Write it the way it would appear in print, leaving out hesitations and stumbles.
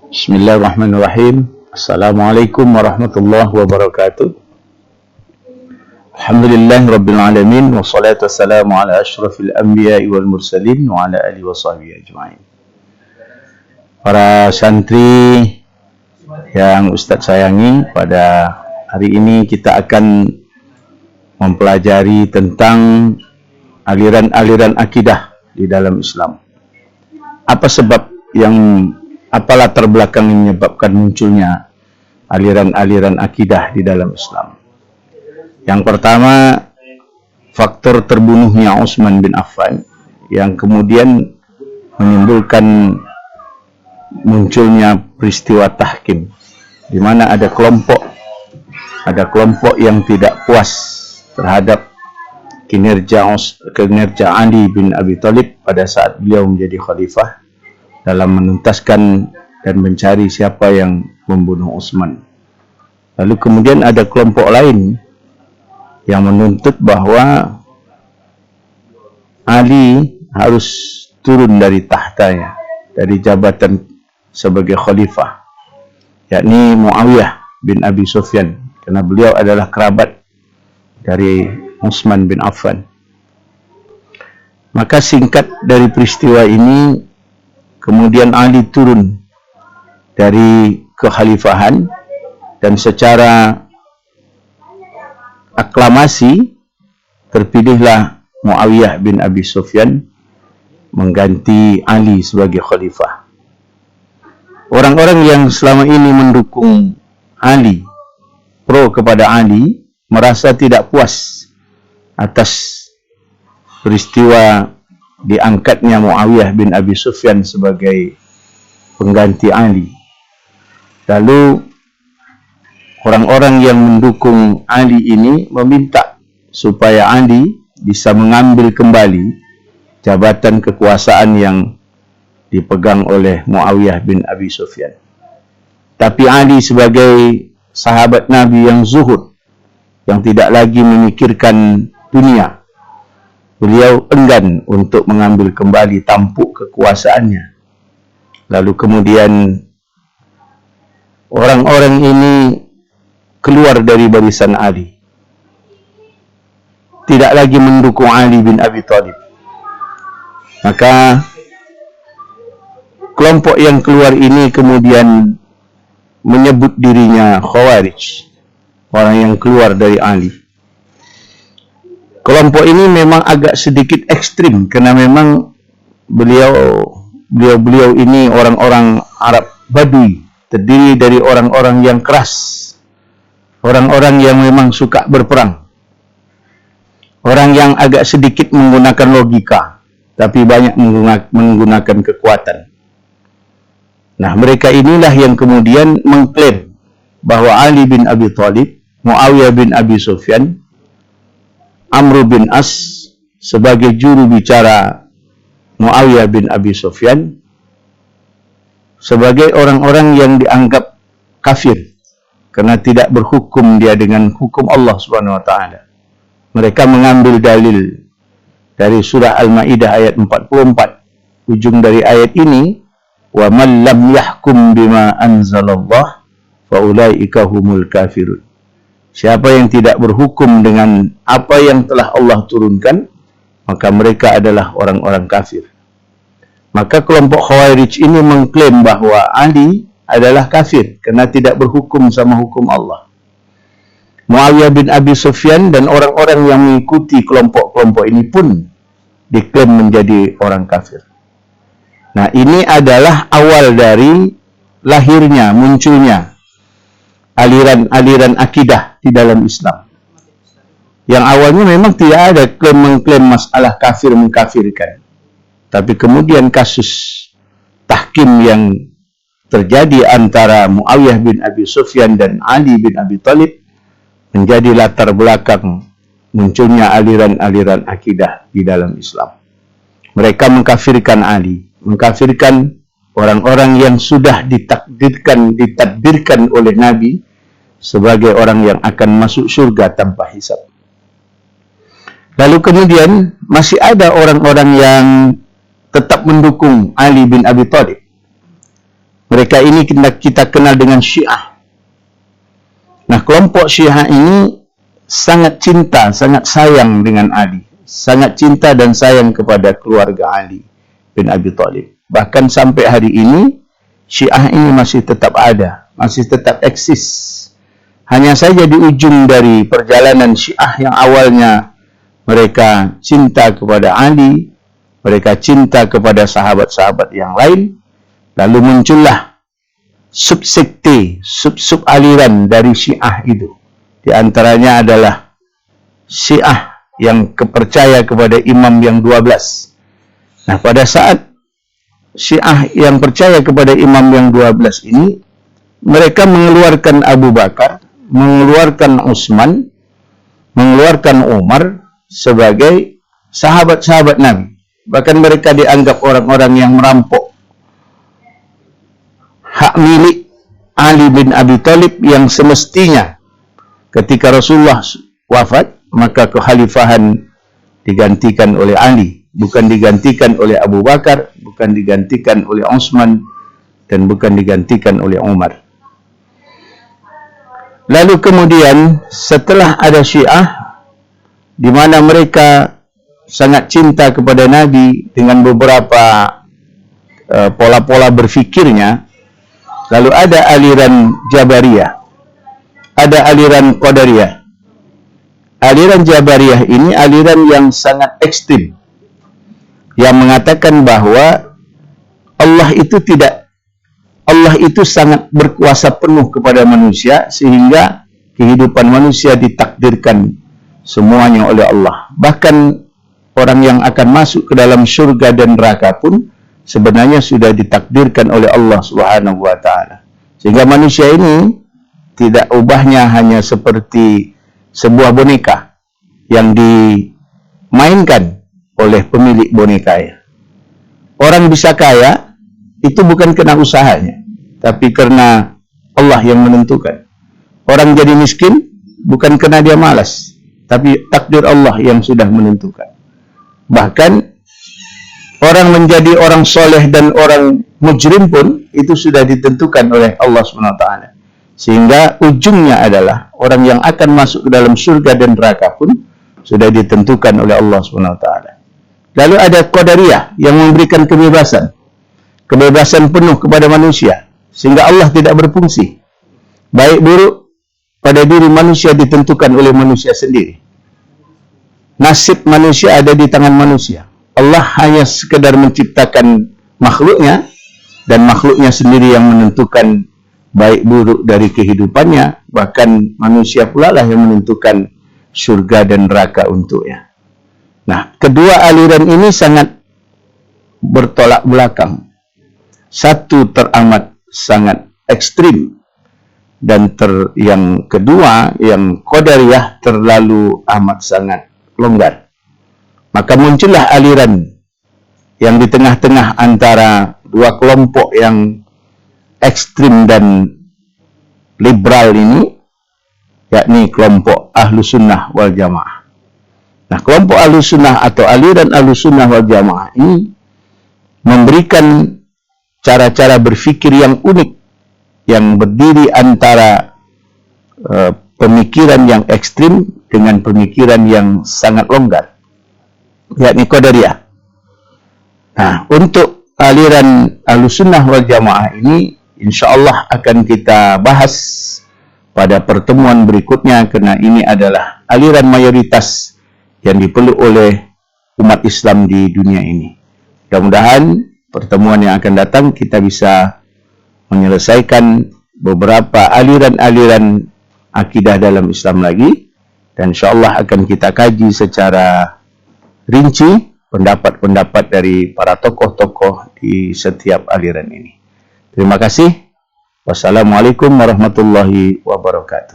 Bismillahirrahmanirrahim. Assalamualaikum warahmatullahi wabarakatuh. Alhamdulillahi rabbil alamin, wassalatu wassalamu ala asyrafil anbiya'i wal mursalin wa ala alihi wa sahbihi ajma'in. Para santri yang Ustaz sayangi, pada hari ini kita akan mempelajari tentang aliran-aliran akidah di dalam Islam. Apa sebab apa latar belakang yang menyebabkan munculnya aliran-aliran akidah di dalam Islam? Yang pertama, faktor terbunuhnya Utsman bin Affan yang kemudian menimbulkan munculnya peristiwa tahkim, di mana ada kelompok yang tidak puas terhadap kinerja Ali bin Abi Thalib pada saat beliau menjadi khalifah dalam menuntaskan dan mencari siapa yang membunuh Utsman. Lalu kemudian ada kelompok lain yang menuntut bahwa Ali harus turun dari tahtanya, dari jabatan sebagai khalifah, yakni Muawiyah bin Abi Sufyan, karena beliau adalah kerabat dari Utsman bin Affan. Maka singkat dari peristiwa ini, kemudian Ali turun dari kekhalifahan dan secara aklamasi terpilihlah Muawiyah bin Abi Sufyan mengganti Ali sebagai khalifah. Orang-orang yang selama ini mendukung Ali, pro kepada Ali, merasa tidak puas atas peristiwa diangkatnya Muawiyah bin Abi Sufyan sebagai pengganti Ali. Lalu orang-orang yang mendukung Ali ini meminta supaya Ali bisa mengambil kembali jabatan kekuasaan yang dipegang oleh Muawiyah bin Abi Sufyan. Tapi Ali sebagai sahabat Nabi yang zuhud, yang tidak lagi memikirkan dunia, beliau enggan untuk mengambil kembali tampuk kekuasaannya. Lalu kemudian orang-orang ini keluar dari barisan Ali, tidak lagi mendukung Ali bin Abi Thalib. Maka kelompok yang keluar ini kemudian menyebut dirinya Khawarij, orang yang keluar dari Ali. Kelompok ini memang agak sedikit ekstrim, karena memang beliau ini orang-orang Arab Badui, terdiri dari orang-orang yang keras, orang-orang yang memang suka berperang, orang yang agak sedikit menggunakan logika, tapi banyak menggunakan kekuatan. Nah, mereka inilah yang kemudian mengklaim bahwa Ali bin Abi Thalib, Muawiyah bin Abi Sufyan, Amr bin As sebagai juru bicara Muawiyah bin Abi Sufyan sebagai orang-orang yang dianggap kafir karena tidak berhukum dia dengan hukum Allah Subhanahu wa taala. Mereka mengambil dalil dari surah Al-Maidah ayat 44. Ujung dari ayat ini, wa man lam yahkum bima anzalallah fa ulaika humul kafirun. Siapa yang tidak berhukum dengan apa yang telah Allah turunkan, maka mereka adalah orang-orang kafir. Maka kelompok Khawarij ini mengklaim bahwa Ali adalah kafir karena tidak berhukum sama hukum Allah. Muawiyah bin Abi Sufyan dan orang-orang yang mengikuti kelompok-kelompok ini pun diklaim menjadi orang kafir. Nah, ini adalah awal dari lahirnya, munculnya aliran-aliran akidah di dalam Islam. Yang awalnya memang tidak ada mengklaim masalah kafir mengkafirkan. Tapi kemudian kasus tahkim yang terjadi antara Muawiyah bin Abi Sufyan dan Ali bin Abi Thalib menjadi latar belakang munculnya aliran-aliran akidah di dalam Islam. Mereka mengkafirkan Ali, mengkafirkan orang-orang yang sudah ditadbirkan oleh Nabi sebagai orang yang akan masuk surga tanpa hisab. Lalu kemudian masih ada orang-orang yang tetap mendukung Ali bin Abi Thalib. Mereka ini kita kenal dengan Syiah. Nah, kelompok Syiah ini sangat cinta, sangat sayang dengan Ali. Sangat cinta dan sayang kepada keluarga Ali bin Abi Thalib. Bahkan sampai hari ini, Syiah ini masih tetap ada, masih tetap eksis. Hanya saja di ujung dari perjalanan Syiah yang awalnya mereka cinta kepada Ali, mereka cinta kepada sahabat-sahabat yang lain, lalu muncullah subsekte, sub-sub aliran dari Syiah itu. Di antaranya adalah Syiah yang percaya kepada imam yang 12. Nah, pada saat Syiah yang percaya kepada imam yang 12 ini, mereka mengeluarkan Abu Bakar, mengeluarkan Utsman, mengeluarkan Umar sebagai sahabat-sahabat Nabi. Bahkan mereka dianggap orang-orang yang merampok hak milik Ali bin Abi Thalib yang semestinya ketika Rasulullah wafat, maka kekhalifahan digantikan oleh Ali, bukan digantikan oleh Abu Bakar, bukan digantikan oleh Utsman, dan bukan digantikan oleh Umar. Lalu kemudian setelah ada Syiah, di mana mereka sangat cinta kepada Nabi dengan beberapa pola-pola berfikirnya, lalu ada aliran Jabariyah, ada aliran Qadariyah. Aliran Jabariyah ini aliran yang sangat ekstrim, yang mengatakan bahwa Allah itu sangat berkuasa penuh kepada manusia, sehingga kehidupan manusia ditakdirkan semuanya oleh Allah. Bahkan orang yang akan masuk ke dalam surga dan neraka pun sebenarnya sudah ditakdirkan oleh Allah Subhanahu wa taala. Sehingga manusia ini tidak ubahnya hanya seperti sebuah boneka yang dimainkan oleh pemilik bonekanya. Orang bisa kaya itu bukan karena usahanya, tapi karena Allah yang menentukan. Orang jadi miskin bukan karena dia malas, tapi takdir Allah yang sudah menentukan. Bahkan orang menjadi orang soleh dan orang mujrim pun itu sudah ditentukan oleh Allah SWT. Sehingga ujungnya adalah orang yang akan masuk ke dalam surga dan neraka pun sudah ditentukan oleh Allah SWT. Lalu ada Qadariyah yang memberikan kebebasan penuh kepada manusia, sehingga Allah tidak berfungsi. Baik buruk pada diri manusia ditentukan oleh manusia sendiri. Nasib manusia ada di tangan manusia. Allah hanya sekedar menciptakan makhluknya, dan makhluknya sendiri yang menentukan baik buruk dari kehidupannya. Bahkan manusia pula lah yang menentukan surga dan neraka untuknya. Nah, kedua aliran ini sangat bertolak belakang. Satu teramat sangat ekstrim, dan yang kedua, yang Qadariyah, terlalu amat sangat longgar. Maka muncullah aliran yang di tengah-tengah antara dua kelompok yang ekstrim dan liberal ini, yakni kelompok Ahlus Sunnah wal Jamaah. Nah, kelompok Ahlus Sunnah atau aliran Ahlus Sunnah wal Jamaah ini memberikan cara-cara berfikir yang unik, yang berdiri antara pemikiran yang ekstrim dengan pemikiran yang sangat longgar, yakni Qadariyah. Nah, untuk aliran Ahlus Sunnah wal Jamaah ini insyaallah akan kita bahas pada pertemuan berikutnya, karena ini adalah aliran mayoritas yang dipeluk oleh umat Islam di dunia ini. Mudah-mudahan pertemuan yang akan datang kita bisa menyelesaikan beberapa aliran-aliran akidah dalam Islam lagi, dan insyaallah akan kita kaji secara rinci pendapat-pendapat dari para tokoh-tokoh di setiap aliran ini. Terima kasih. Wassalamualaikum warahmatullahi wabarakatuh.